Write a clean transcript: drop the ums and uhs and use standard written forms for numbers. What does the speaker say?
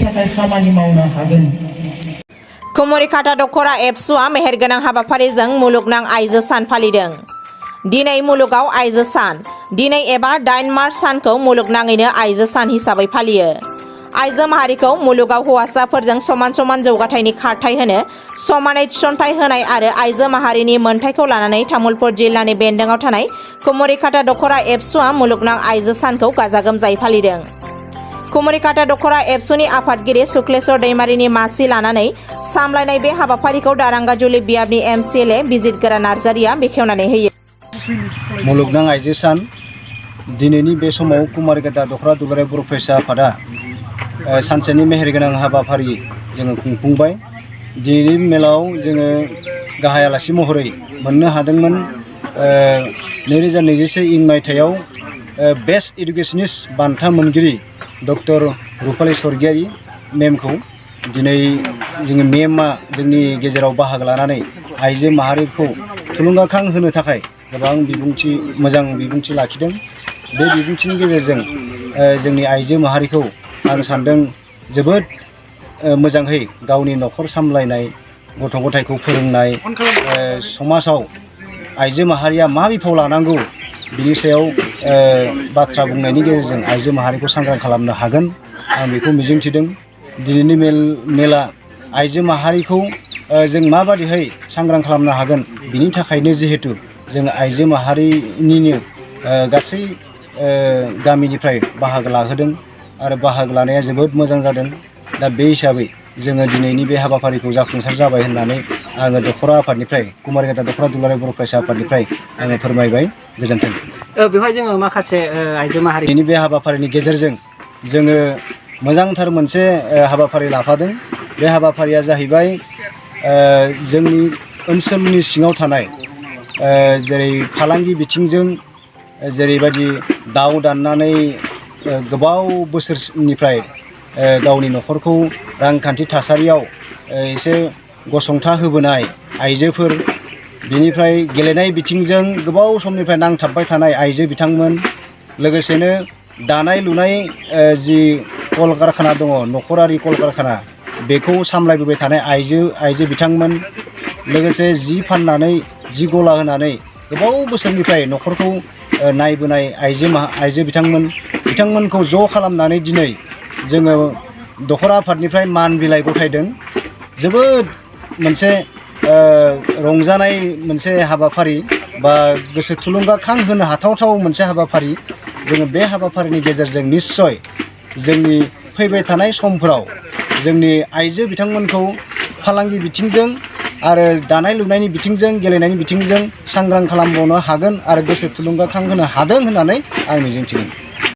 थाखाय खामानि मावनो हागोन। कुमारिघाटा दखरा एबसुआ मेहेरगोनां हाबाफारिजों मुलुगनां आइजो सान फालिदों। दिनै मुलुगाव आइजो सान। दिनै एबा 8 मार्च सानखौ मुलुगनाङैनो आइजो सान हिसाबै फालियो। आइजो माहारिखौ मुलुगाव हौवासाफोरजों समान समान जौगाथायनि खारथाइ होनो, समानै थिसनथाइ होनाय आरो आइजो माहारिनि मोनथायखौ लानानै तामुलपुर जिल्लानि बेन्दोंआव थानाय कुमारिघाटा दखरा एबसुआ मुलुगनां आइजो सानखौ गाजा गोमजायै फालिदों। कुमारिघाटा दखरा एबसुनि आफादगिरि सुक्लेश्वर दैमारिनि मासि लानानै सामलायनाय बे हाबाफारिखौ दारांगा जुलि बियाबनि एमसिएलए बिजितगोरा नार्जारिया बेखेवनानै होयो। मुलुगनां आइजो सान दिनैनि बे समाव कुमारिघाटा दखरा दुलाराय बर' फरायसा आफादा सानसेनि मेहेरगोनां हाबाफारि जोङो खुंफुंबाय। दिनैनि मेलाव जोङो गाहाय आलासि महरै मोननो हादोंमोन 2021 मायथाइयाव बेस्ट इडुकेशनिस्ट बान्था मोनगिरि डक्टर रुपाली स्वर्गियारी मेमखौ दिनै जोंनि मेमआ जोंनि गेजेराव बाहागो लानानै आइजो माहारिखौ थुलुंगाखां होनो थाखाय गोबां मोजां बिबुंथि लाखिदों। बे बिबुंथिनि गेजेरजों जोंनि आइजो माहारिखौ आं सान्दों जोबोद मोजाङै गावनि न'खर सामलायनाय, गथ' गथायखौ फोरोंनाय, समाजाव आइजो माहारिया मा बिफाव लानांगौ बिनि सायाव बाथ्रा बुंनायनि गेजेरजों आइजो माहारिखौ सांग्रां खालामनो हागोन आं बेखौ मिजिंथिदों। दिनैनि मेला आइजो माहारिखौ जों माबादिहाय सांग्रां खालामनो हागोन बिनि थाखायनो जिहेतु जों आइजो माहारिनिनो गासै गामिनिफ्राय बाहागो लाहोदों आरो बाहागो लानाया जोबोद मोजां जादों। दा बे हिसाबै जोङो दिनैनि बे हाबाफारिखौ जाफुंसार जाबाय होननानै आङो दखरा आफादनिफ्राय कुमारिघाटा दखरा दुलाराय बर' फरायसा आफादनिफ्राय आङो फोरमायबाय। गोजोन्थों। बेवहाय जोङो माखासे आइजो माहारिनि बे हाबाफारिनि गेजेरजों जोङो मोजांथार मोनसे हाबाफारि लाफादों। बे हाबाफारिया जाहैबाय जोंनि ओनसोलनि सिङाव थानाय जेरै फालांगि बिथिंजों जेरैबायदि दाउ दाननानै गोबाव बोसोरनिफ्राय गावनि न'खरखौ रांखान्थि थासारियाव एसे गसंथा होबोनाय आइजोफोर, बेनिफ्राय गेलेनाय बिथिंजों गोबाव समनिफ्राय नांथाबबाय थानाय आइजो बिथांमोन, लोगोसेनो दानाय लुनाय जि कलकारखाना दङ, न'खरारि कलकारखाना, बेखौ सामलायबोबाय थानाय आइजो बिथांमोन, लोगोसे जि फाननानै जि गला होनानै गोबाव बोसोरनिफ्राय न'खरखौ नायबोनाय आइजो बिथांमोनखौ ज' खालामनानै दिनै जोङो दखरा आफादनिफ्राय मान बिलाइ गथायदों। जोबोद मोनसे रंजानाय मोनसे हाबाफारि बा गोसो थुलुंगाखां होनो हाथावथाव मोनसे हाबाफारि। जोङो बे हाबाफारिनि गेजेरजों निस्सय जोंनि फैबाय थानाय समफोराव जोंनि आइजो बिथांमोनखौ फालांगि बिथिंजों आरो दानाय लुनायनि बिथिंजों, गेलेनायनि बिथिंजों सांग्रां खालामबावनो हागोन आरो गोसो थुलुंगाखां होनो हादों होननानै आं मिजिंथिदों।